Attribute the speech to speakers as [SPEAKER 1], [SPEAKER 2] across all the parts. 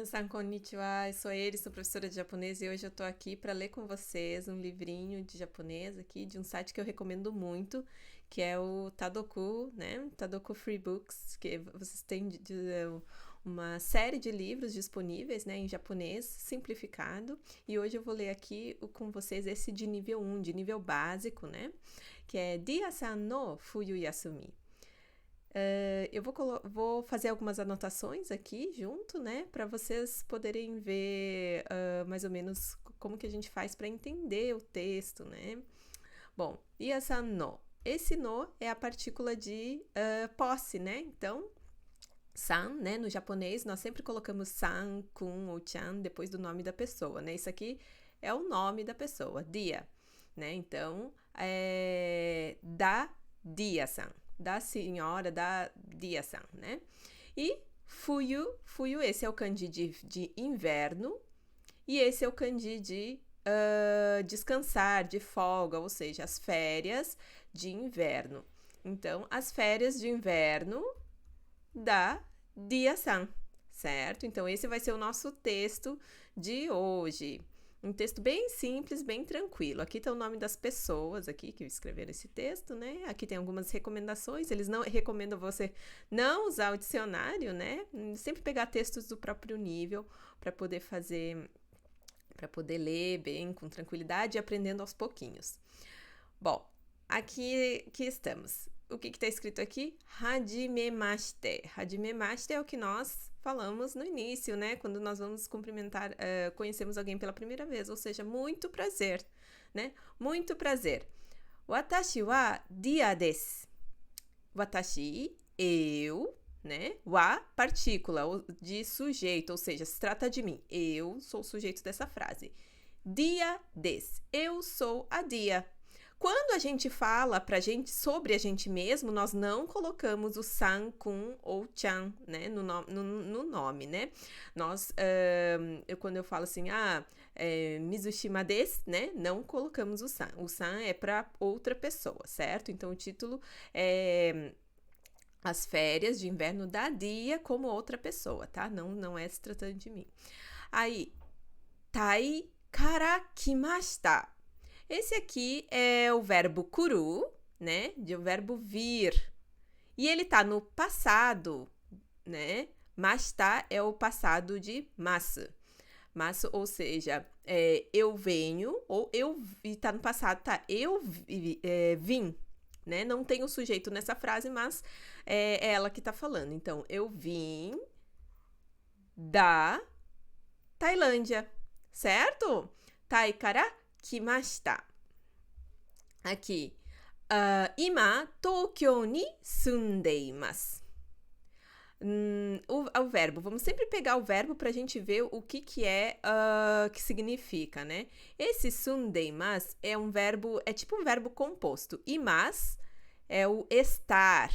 [SPEAKER 1] Minasan, konnichiwa. Eu sou a Eri, sou professora de japonês e hoje eu tô aqui para ler com vocês um livrinho de japonês aqui de um site que eu recomendo muito, que é o Tadoku, né? Tadoku Free Books, que vocês têm uma série de livros disponíveis, né, em japonês simplificado. E hoje eu vou ler aqui com vocês esse de nível 1, de nível básico, né? Que é Dia-san no Fuyu Yasumi. Eu vou fazer algumas anotações aqui junto, né, para vocês poderem ver mais ou menos como que a gente faz para entender o texto, né? Bom, Ia-san no. Esse no é a partícula de posse, né? Então, san, né, no japonês, nós sempre colocamos san, kun ou chan depois do nome da pessoa, né? Isso aqui é o nome da pessoa, dia, né? Então, da dia-san. Da senhora, da dia-san, né? E fuyu, esse é o kanji de inverno, e esse é o kanji de descansar, de folga, ou seja, as férias de inverno. Então, as férias de inverno da dia-san, certo? Então, esse vai ser o nosso texto de hoje. Um texto bem simples, bem tranquilo. Aqui está o nome das pessoas aqui que escreveram esse texto, né? Aqui tem algumas recomendações. Eles não recomendam você não usar o dicionário, né? Sempre pegar textos do próprio nível para poder para poder ler bem, com tranquilidade e aprendendo aos pouquinhos. Bom, aqui estamos. O que está escrito aqui? Hajimemashite. Hajimemashite é o que nós falamos no início, né? Quando nós vamos cumprimentar, conhecemos alguém pela primeira vez, ou seja, muito prazer, né? Muito prazer. Watashi wa dia desu. Watashi, eu, né? Wa, partícula de sujeito, ou seja, se trata de mim. Eu sou o sujeito dessa frase. Dia desu. Eu sou a dia. Quando a gente fala sobre a gente mesmo, nós não colocamos o san, kun ou chan, né, no nome, né? Nós, quando eu falo assim, Mizushima desu, né, não colocamos o san. O san é para outra pessoa, certo? Então, o título é As Férias de Inverno da Dia como outra pessoa, tá? Não é se tratando de mim. Aí, tai kara kimashita. Esse aqui é o verbo kuru, né? O verbo vir. E ele tá no passado, né? Mashita é o passado de masu. Masu, ou seja, eu venho, ou eu... E tá no passado, tá? Eu vim, né? Não tem o sujeito nessa frase, mas é ela que tá falando. Então, eu vim da Tailândia, certo? Taikara kimashita. Aqui. Ima, Tokyo ni sundeimasu. O verbo. Vamos sempre pegar o verbo para a gente ver o que que significa, né? Esse sundeimasu é um verbo, é tipo um verbo composto. Imas é o estar.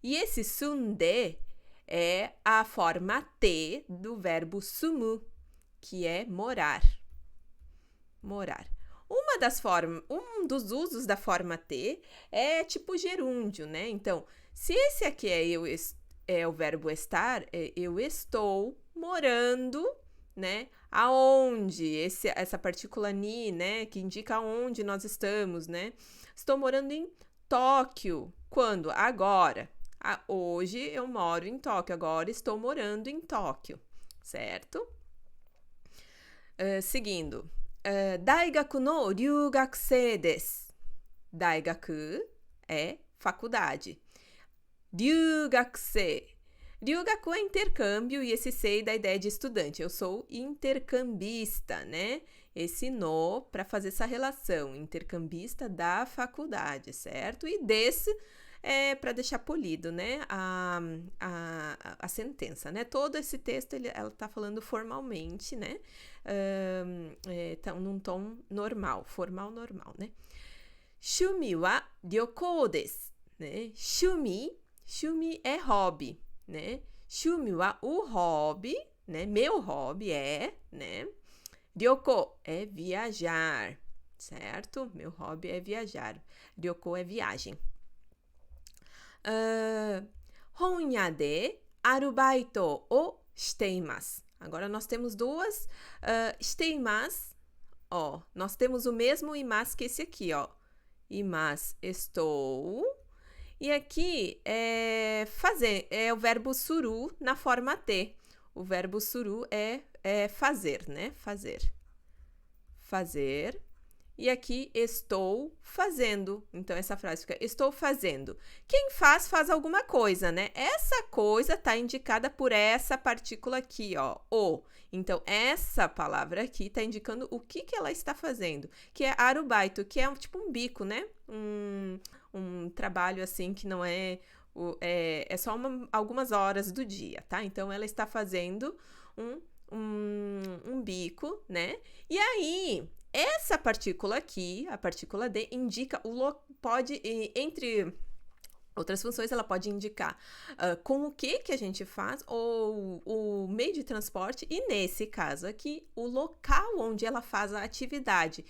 [SPEAKER 1] E esse sunde é a forma T do verbo sumu, que é morar. Morar. Um dos usos da forma T é tipo gerúndio, né? Então, se esse aqui é o verbo estar, eu estou morando, né? Aonde? Essa partícula ni, né? Que indica aonde nós estamos, né? Estou morando em Tóquio. Quando? Agora. Hoje eu moro em Tóquio. Agora estou morando em Tóquio, certo? Seguindo. Daigaku no ryugakusei desu. Daigaku é faculdade. Ryugakusei. Ryugaku é intercâmbio e esse sei dá a ideia de estudante. Eu sou intercambista, né? Esse no para fazer essa relação. Intercambista da faculdade, certo? E desu é para deixar polido, né? A sentença, né? Todo esse texto ela tá falando formalmente, né? Tá num tom normal, formal normal, né? Shumi wa ryoukou desu, né? Shumi é hobby, né? Shumi wa o hobby, né? Meu hobby é, né? Ryoukou é viajar, certo? Meu hobby é viajar. Ryoukou é viagem. Honya de arubaito o shiteimasu. Agora nós temos duas shiteimasu. Ó, nós temos o mesmo imasu que esse aqui, ó. Imasu, estou. E aqui é fazer, é o verbo suru na forma T. O verbo suru é fazer, né? Fazer. Fazer. E aqui, estou fazendo. Então, essa frase fica, estou fazendo. Quem faz, faz alguma coisa, né? Essa coisa está indicada por essa partícula aqui, ó, o. Então, essa palavra aqui está indicando o que ela está fazendo, que é arubaito, que é tipo um bico, né? Um trabalho, assim, que não é... É só algumas horas do dia, tá? Então, ela está fazendo um bico, né? E aí... Essa partícula aqui, a partícula D, indica pode, entre outras funções, ela pode indicar com o que a gente faz, ou o meio de transporte, e nesse caso aqui, o local onde ela faz a atividade.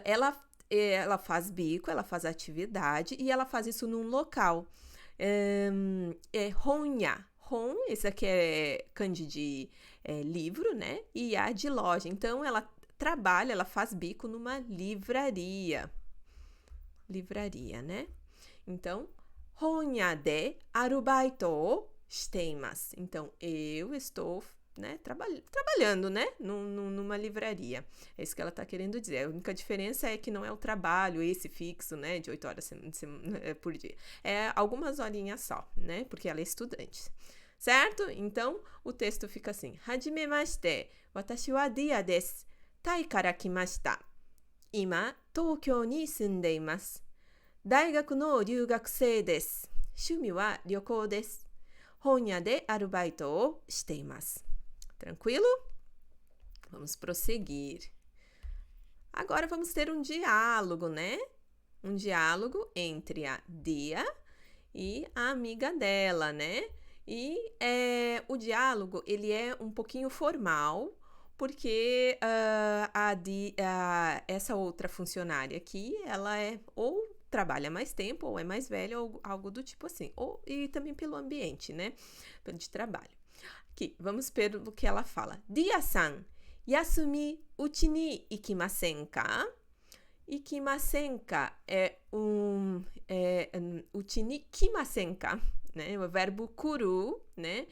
[SPEAKER 1] Ela faz bico, ela faz atividade, e ela faz isso num local. Honya. Hon, esse aqui é kanji de livro, né? E a de loja. Então, ela trabalha, ela faz bico numa livraria. Livraria, né? Então, honya de arubaito o shiteimasu. Então, eu estou, né, trabalhando, né, numa livraria. É isso que ela está querendo dizer. A única diferença é que não é o trabalho, esse fixo, né, de 8 horas por dia. É algumas horinhas só, né, porque ela é estudante. Certo? Então, o texto fica assim. Hajimemashite, watashi wa Dia desu. Tai kara kimashita. Ima, Tokyo ni sundeimasu. Daigaku no ryugakusei desu. Shumi wa ryokou desu. Honya de arubaito o shiteimasu. Tranquilo? Vamos prosseguir. Agora vamos ter um diálogo, né? Um diálogo entre a Dia e a amiga dela, né? E o diálogo, ele é um pouquinho formal, porque essa outra funcionária aqui, ela ou trabalha mais tempo, ou é mais velha, ou algo do tipo assim. E também pelo ambiente, né? De trabalho. Aqui, vamos ver o que ela fala. Dia-san, yasumi uchi ni ikimasen ka? Ikimasen ka uchi ni kimasen ka? Né? O verbo kuru, né?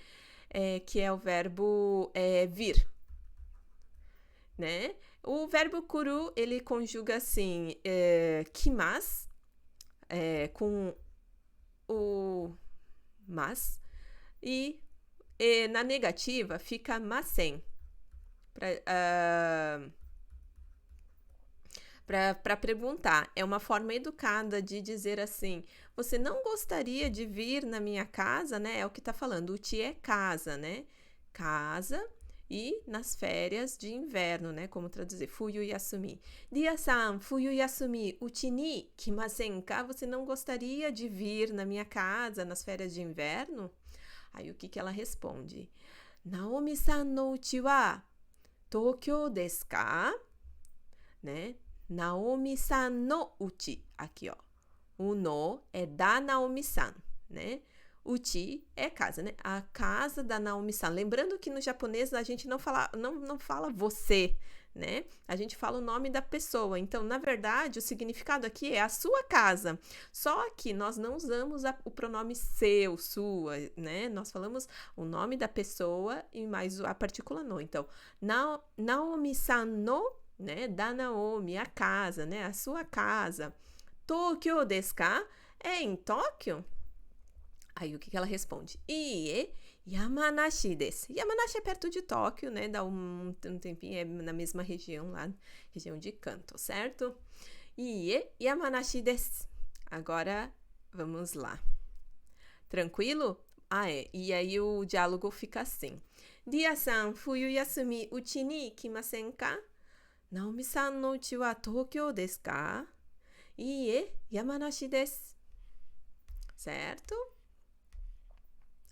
[SPEAKER 1] Que é o verbo vir. Né? O verbo kuru, ele conjuga assim, kimas, com o mas, e na negativa fica masen, para perguntar. É uma forma educada de dizer assim, você não gostaria de vir na minha casa, né? É o que tá falando, uchi é casa, né? Casa. E nas férias de inverno, né? Como traduzir? Fuyu yasumi. Dia-san, fuyu yasumi, uchi ni kimasen ka? Você não gostaria de vir na minha casa nas férias de inverno? Aí o que ela responde? Naomi-san no uchi wa Tokyo desu ka? Né? Naomi-san no uchi. Aqui, ó. O no é da Naomi-san, né? Uchi é casa, né? A casa da Naomi-san. Lembrando que no japonês a gente não fala você, né? A gente fala o nome da pessoa. Então, na verdade, o significado aqui é a sua casa. Só que nós não usamos o pronome seu, sua, né? Nós falamos o nome da pessoa e mais a partícula no. Então, Naomi-san no, né? Da Naomi, a casa, né? A sua casa. Tokyo desu ka? É em Tóquio? Aí o que ela responde? Ie, Yamanashi desu. Yamanashi é perto de Tóquio, né? Dá um tempinho, é na mesma região lá, região de Kanto, certo? Ie, Yamanashi desu. Agora, vamos lá. Tranquilo? E aí o diálogo fica assim. Dia-san, fuyu yasumi uchi ni ikimasen ka? Naomi-san no uchi wa Tokyo desu ka? Ie, Yamanashi desu. Certo?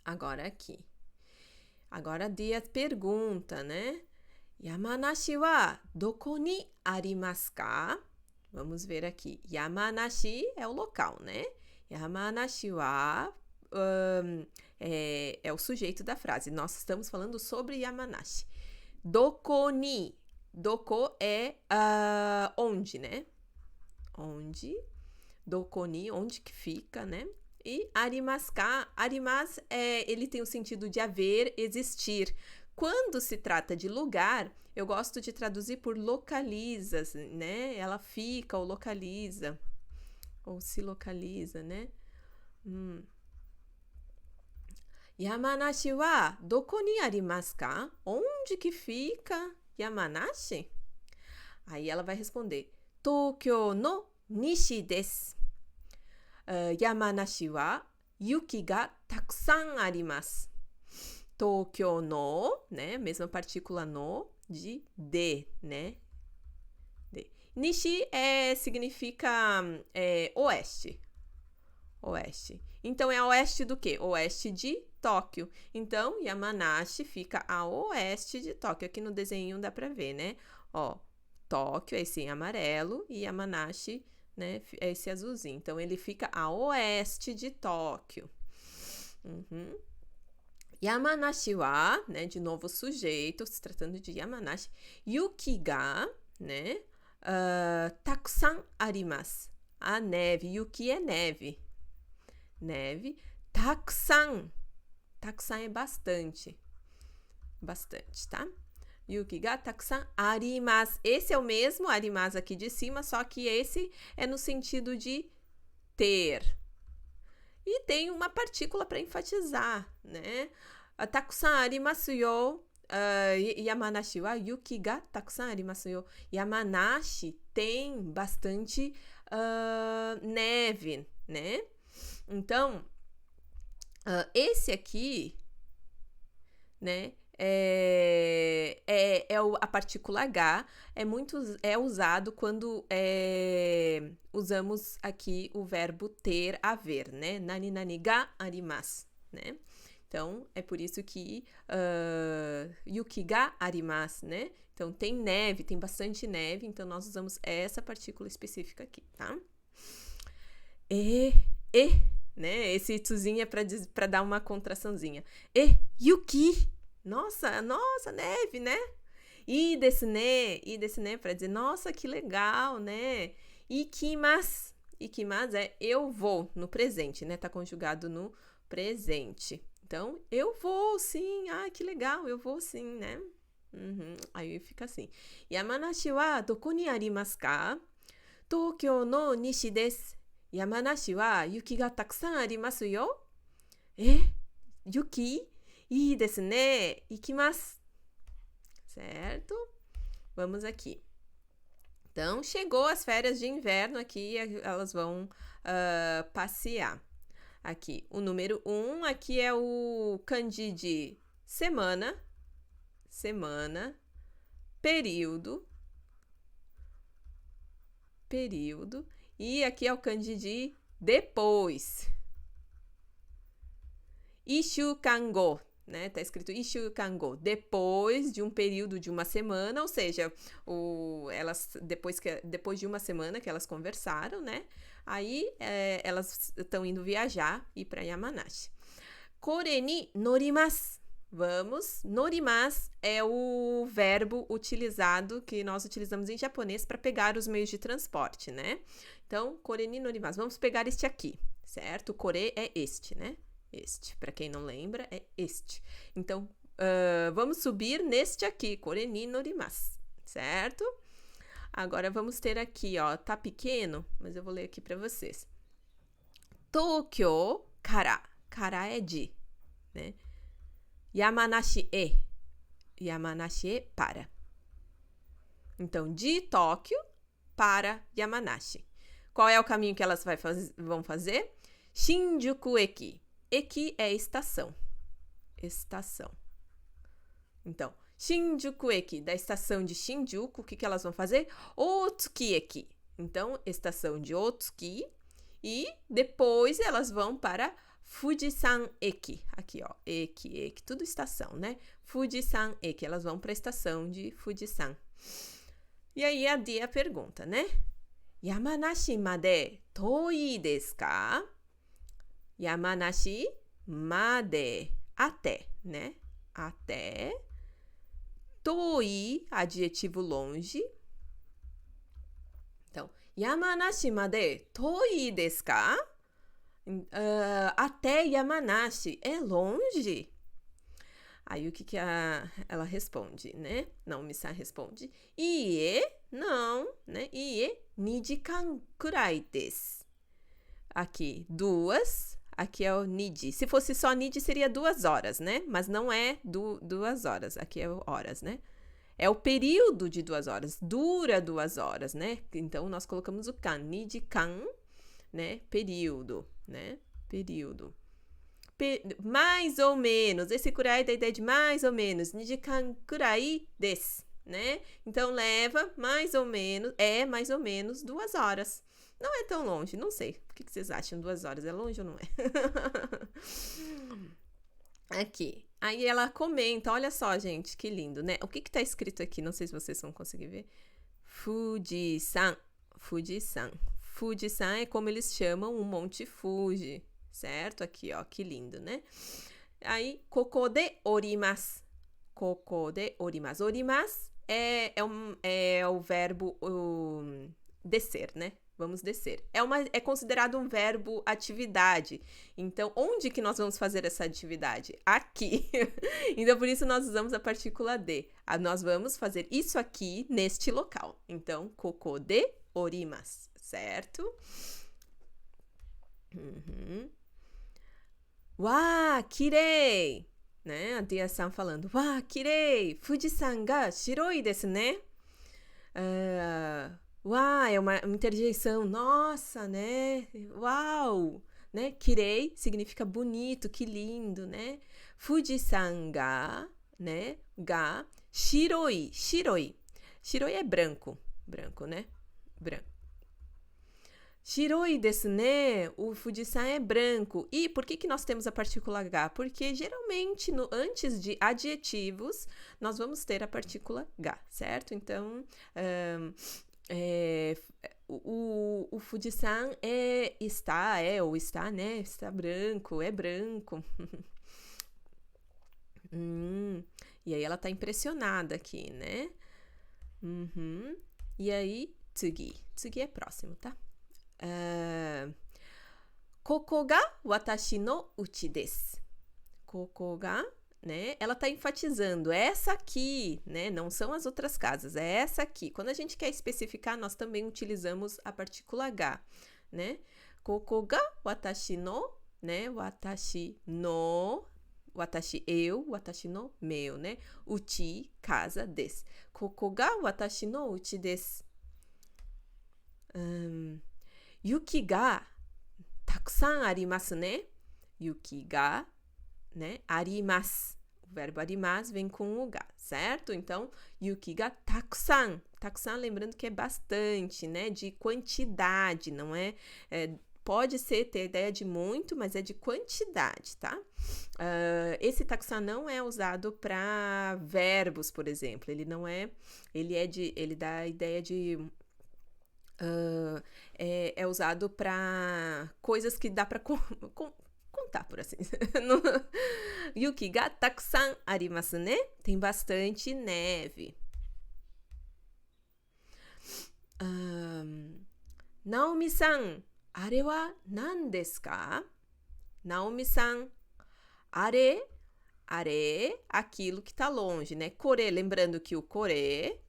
[SPEAKER 1] Agora aqui. Agora a Dia pergunta, né? Yamanashi wa doko ni arimasu ka? Vamos ver aqui. Yamanashi é o local, né? Yamanashi wa é o sujeito da frase. Nós estamos falando sobre Yamanashi. Doko ni. Doko é onde, né? Onde. Doko ni, onde que fica, né? E arimasu ka. Arimasu, ele tem o sentido de haver, existir. Quando se trata de lugar, eu gosto de traduzir por localiza, né? Ela fica ou localiza. Ou se localiza, né? Yamanashi wa doko ni arimasu ka? Onde que fica Yamanashi? Aí ela vai responder: Tokyo no nishi desu. Yamanashi wa yuki ga takusan arimasu. Tokyo no, né? Mesma partícula no de, né? De. Nishi significa oeste. Oeste. Então, é oeste do quê? Oeste de Tóquio. Então, Yamanashi fica a oeste de Tóquio. Aqui no desenho dá pra ver, né? Ó, Tóquio é esse em amarelo e Yamanashi, né, é esse azulzinho. Então, ele fica a oeste de Tóquio. Yamanashi wa, né, de novo sujeito, se tratando de Yamanashi. Yuki ga, né, takusan arimasu. A neve. Yuki é neve. Neve. Takusan. Takusan é bastante. Bastante, tá? Yuki ga takusan arimasu. Esse é o mesmo arimasu aqui de cima, só que esse é no sentido de ter. E tem uma partícula para enfatizar, né? Takusan arimasu yo. Yamanashi wa yuki ga takusan arimasu yo. Yamanashi tem bastante neve, né? Então, esse aqui, né? A partícula H é usado quando usamos aqui o verbo ter, haver, né? Nani nani ga arimasu, né? Então, é por isso que yuki ga arimasu, né? Então, tem neve, tem bastante neve, então nós usamos essa partícula específica aqui, tá? Né? Esse itsuzinho é para dar uma contraçãozinha. Yuki! Nossa, neve, né? I desu ne, para dizer, nossa, que legal, né? Ikimasu. Ikimasu é eu vou, no presente, né? Tá conjugado no presente. Então, eu vou sim, que legal, eu vou sim, né? Aí fica assim. Yamanashi wa doko ni arimasu ka? Tokyo no nishi desu. Yamanashi wa yuki ga takusan arimasu yo? Yuki? Ii desu ne. Ikimasu. Certo? Vamos aqui. Então, chegou as férias de inverno aqui, elas vão passear. Aqui, o número 1, aqui é o kanji de semana, período, e aqui é o kanji de depois. Ishukango, né? Tá escrito Ishukango, depois de um período de uma semana, ou seja, elas depois de uma semana que elas conversaram, né? Aí elas estão indo viajar e ir para Yamanashi. Kore ni norimasu. Vamos. Norimasu é o verbo utilizado que nós utilizamos em japonês para pegar os meios de transporte, né? Então, kore ni norimasu. Vamos pegar este aqui, certo? Kore é este, né? Este. Para quem não lembra, é este. Então, vamos subir neste aqui. Kore ni norimasu, certo? Agora, vamos ter aqui, ó, tá pequeno, mas eu vou ler aqui para vocês. Tokyo kara. Kara é de, né? Yamanashi e. Yamanashi e para. Então, de Tóquio para Yamanashi. Qual é o caminho que elas vão fazer? Shinjuku eki. Eki é estação. Estação. Então, Shinjuku eki, da estação de Shinjuku, o que elas vão fazer? Otsuki eki. Então, estação de Otsuki. E depois elas vão para Fujisan eki. Aqui, ó. Eki, tudo estação, né? Fujisan eki. Elas vão para a estação de Fujisan. E aí a pergunta, né? Yamanashi made toi desu ka? Yamanashi made, até, né? Até. Toi, adjetivo longe. Então, Yamanashi made toi desu ka? Até Yamanashi é longe? Aí o que ela responde, né? Naomi-san responde, Ie, não, né? Ie, 2 jikan kurai desu. Aqui, 2. Aqui é o niji. Se fosse só niji, seria 2 horas, né? Mas não é 2 horas. Aqui é horas, né? É o período de 2 horas. Dura 2 horas, né? Então, nós colocamos o kan. Niji kan, né? Período, né? Período. Mais ou menos. Esse kurai da ideia de mais ou menos. Nijikan kurai desu, né? Então, leva mais ou menos, mais ou menos 2 horas. Não é tão longe, não sei. O que vocês acham? 2 horas é longe ou não é? Aqui. Aí ela comenta, olha só, gente, que lindo, né? O que tá escrito aqui? Não sei se vocês vão conseguir ver. Fuji-san. Fuji-san. Fuji-san é como eles chamam o Monte Fuji, certo? Aqui, ó, que lindo, né? Aí, koko de orimasu. Koko de orimasu. Orimasu é o verbo descer, né? Vamos descer. É considerado um verbo atividade. Então, onde que nós vamos fazer essa atividade? Aqui. Então, por isso nós usamos a partícula de. Nós vamos fazer isso aqui, neste local. Então, koko de orimasu, certo? Wa, kirei! Né? A Dia-san falando. Wa, kirei! Fuji-san ga shiroi desu ne? É uma interjeição, nossa, né? Uau! Né? Kirei significa bonito, que lindo, né? Fuji-san ga, né? Ga, shiroi, shiroi. Shiroi é branco, né? Branco. Shiroi desu ne, o Fuji-san é branco. E por que nós temos a partícula ga? Porque geralmente, antes de adjetivos, nós vamos ter a partícula ga, certo? Então, o Fuji-san está, né? Está branco, é branco. E aí ela tá impressionada aqui, né? E aí, tsugi. Tsugi é próximo, tá? Koko ga watashi no uchi desu. Koko ga, né? Ela tá enfatizando essa aqui, né? Não são as outras casas, é essa aqui. Quando a gente quer especificar, nós também utilizamos a partícula ga, né? Koko ga watashi no, né? Watashi no, watashi eu, watashi no meu, né? Uchi, casa, desu. Koko ga watashi no uchi desu. Yuki ga takusan arimasu ne? Yuki ga, né? Arimasu. O verbo arimasu vem com o ga, certo? Então, yuki ga takusan. Takusan, lembrando que é bastante, né? De quantidade, não é? Pode ter ideia de muito, mas é de quantidade, tá? Esse takusan não é usado para verbos, por exemplo. Ele não é. Ele dá a ideia de. É usado para coisas que dá para contar, por assim dizer. Yuki ga takusan arimasu ne? Tem bastante neve. Naomi-san, are wa nan desu ka? Naomi-san, are, aquilo que tá longe, né? Kore, lembrando que o kore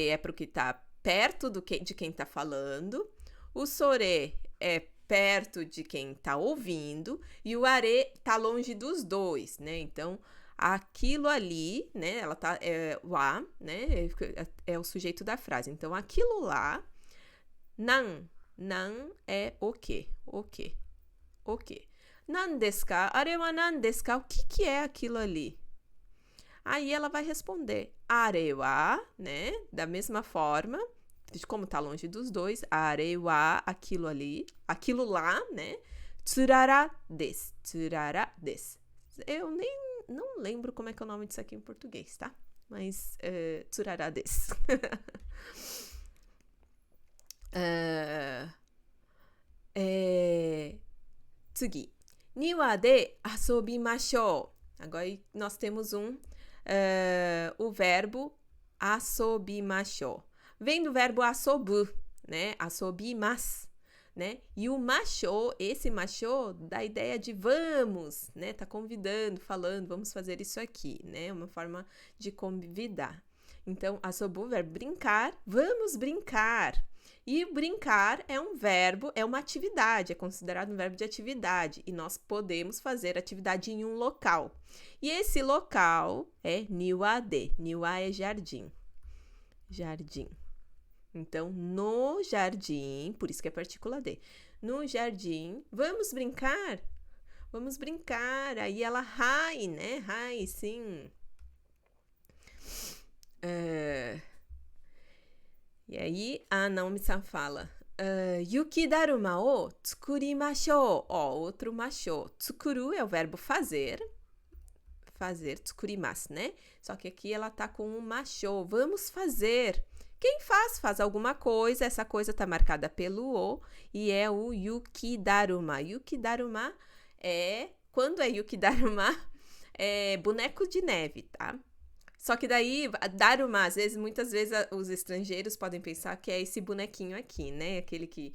[SPEAKER 1] é pro que tá perto de quem tá falando. O sore é perto de quem tá ouvindo. E o are tá longe dos dois, né? Então, aquilo ali, né? Ela tá... wa, né? É o sujeito da frase. Então, aquilo lá... Nan é o quê? Nan desu ka? Are wa nan desu ka? O que é aquilo ali? Aí ela vai responder are wa, né? Da mesma forma, como tá longe dos dois, are wa, aquilo ali, aquilo lá, né? Tsurara desu. Eu não lembro como é que é o nome disso aqui em português, tá? Mas tsurara desu. Tsugi. niwa de asobimashou. Agora nós temos o verbo asobimashou. Vem do verbo asobu, né? Asobimasu, né? E o mashou, esse mashou dá a ideia de vamos, né? Tá convidando, falando, vamos fazer isso aqui, né? Uma forma de convidar. Então, asobu, verbo brincar, vamos brincar. E brincar é um verbo, é uma atividade, é considerado um verbo de atividade. E nós podemos fazer atividade em um local. E esse local é niwa de. Niwa é jardim. Jardim. Então, no jardim, por isso que é partícula de. No jardim, vamos brincar? Vamos brincar. Aí ela hai, né? Hai, sim. E aí, a Naomi-san fala, yuki daruma o tsukurimashou. Ó, outro mashou. Tsukuru é o verbo fazer. Fazer, tsukurimasu, né? Só que aqui ela tá com um mashou. Vamos fazer. Quem faz alguma coisa. Essa coisa tá marcada pelo o e é o yuki daruma. Yuki daruma é... Quando é yuki daruma, é boneco de neve, tá? Só que daí, daruma, muitas vezes os estrangeiros podem pensar que é esse bonequinho aqui, né? Aquele que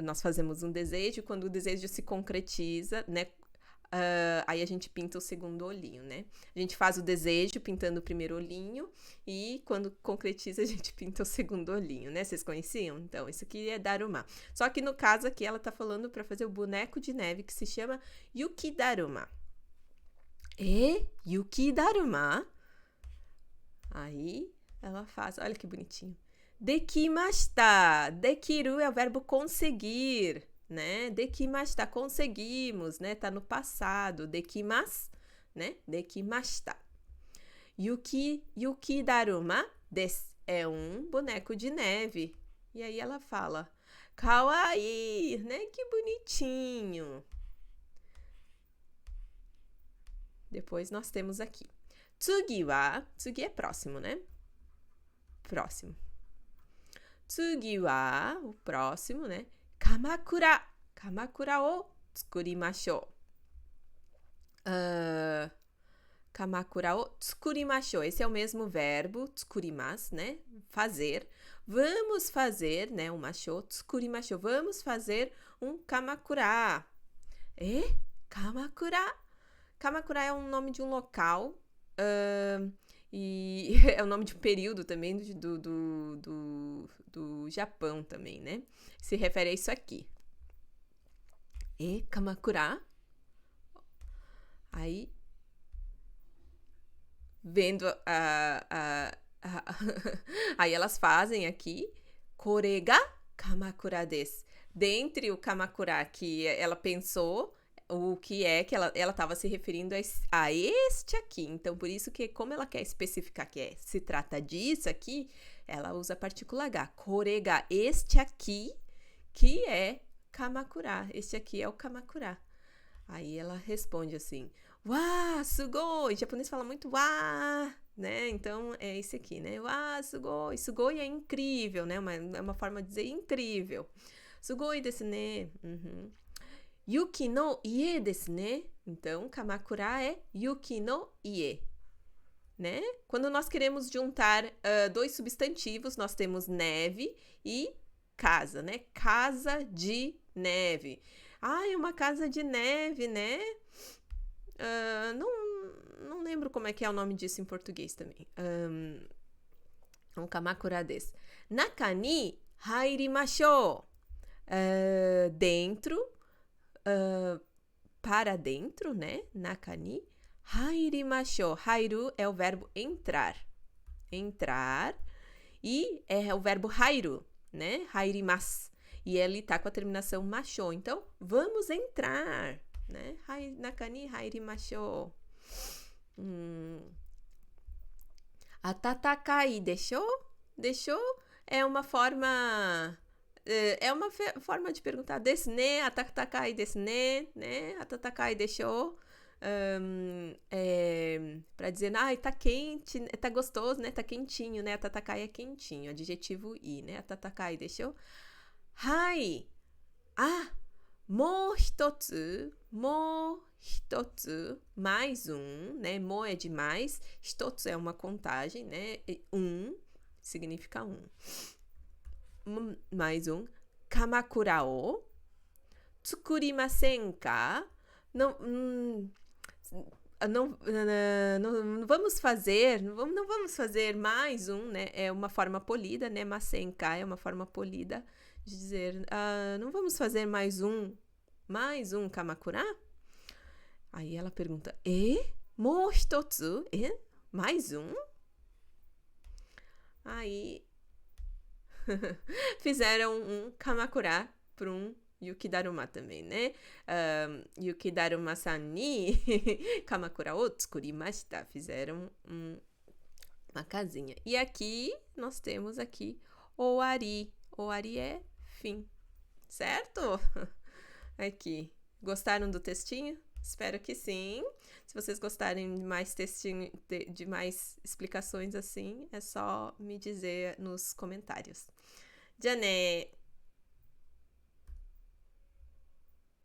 [SPEAKER 1] nós fazemos um desejo, quando o desejo se concretiza, né? Aí a gente pinta o segundo olhinho, né? A gente faz o desejo pintando o primeiro olhinho e quando concretiza a gente pinta o segundo olhinho, né? Vocês conheciam? Então, isso aqui é daruma. Só que no caso aqui ela tá falando para fazer o boneco de neve que se chama yuki daruma. Yuki daruma? Aí ela faz, olha que bonitinho. Dekimashita. Dekiru é o verbo conseguir, né? Dekimashita, conseguimos, né? Tá no passado. Dekimasu, né? Dekimashita. Yuki daruma desu. É um boneco de neve. E aí ela fala, kawaii, né? Que bonitinho. Depois nós temos aqui. Tsugi é próximo, né? Próximo. Tsugi wa, o próximo, né? Kamakura. Kamakura o tsukurimashou. Kamakura o tsukurimashou. Esse é o mesmo verbo, tsukurimasu, né? Fazer. Vamos fazer, né? Um mashou, tsukurimashou. Vamos fazer um kamakura. Kamakura? Kamakura é um nome de um local. E é o nome de um período também do Japão também, né? Se refere a isso aqui. Kamakura. Aí, vendo aí elas fazem aqui, kore ga kamakura desu. Dentre o kamakura que ela pensou, o que é que ela estava se referindo a este aqui. Então, por isso que, como ela quer especificar que se trata disso aqui, ela usa a partícula H. Korega, este aqui, que é Kamakura. Este aqui é o Kamakura. Aí ela responde assim, wa, sugoi. Em japonês fala muito wa, né? Então, é esse aqui, né? Wa, sugoi. Sugoi é incrível, né? É uma forma de dizer incrível. Sugoi desu ne. Yuki no ie desu ne. Então, Kamakura é Yuki no ie, né? Quando nós queremos juntar dois substantivos, nós temos neve e casa, né? Casa de neve. É uma casa de neve, né? Não lembro como é que é o nome disso em português também. Kamakura desu. Naka ni hairimashou. Dentro. Para dentro, né? Nakani. Hairimashou. Hairu é o verbo entrar. Entrar. E é o verbo hairu, né? Hairimasu. E ele tá com a terminação mashou. Então, vamos entrar, né? Nakani hairimashou. Atatakai deixou? Deixou é uma forma... É uma forma de perguntar desu ne, atatakai desu ne, né? Atatakai deixou. Pra dizer, tá quente, tá gostoso, né? Tá quentinho, né? Atatakai é quentinho, adjetivo i, né? Atatakai deixou. Hai! もう一つ、もう一つ、mais né? Mo é de mais, 一つ é uma contagem, né? E significa mais Kamakura o tsukurimasen ka? Não, não vamos fazer, não vamos fazer mais né? É uma forma polida, né? Masenka é uma forma polida de dizer, não vamos fazer mais um Kamakura? Aí ela pergunta, Mou hitotsu? Mais um? Aí fizeram um Kamakura para um Yukidaruma também, né? Yukidaruma-san ni Kamakura o tsukurimashita. Fizeram uma casinha. E aqui, nós temos aqui Owari. Owari é fim, certo? Aqui. Gostaram do textinho? Espero que sim. Se vocês gostarem de mais textinho, de mais explicações assim, é só me dizer nos comentários. Já né?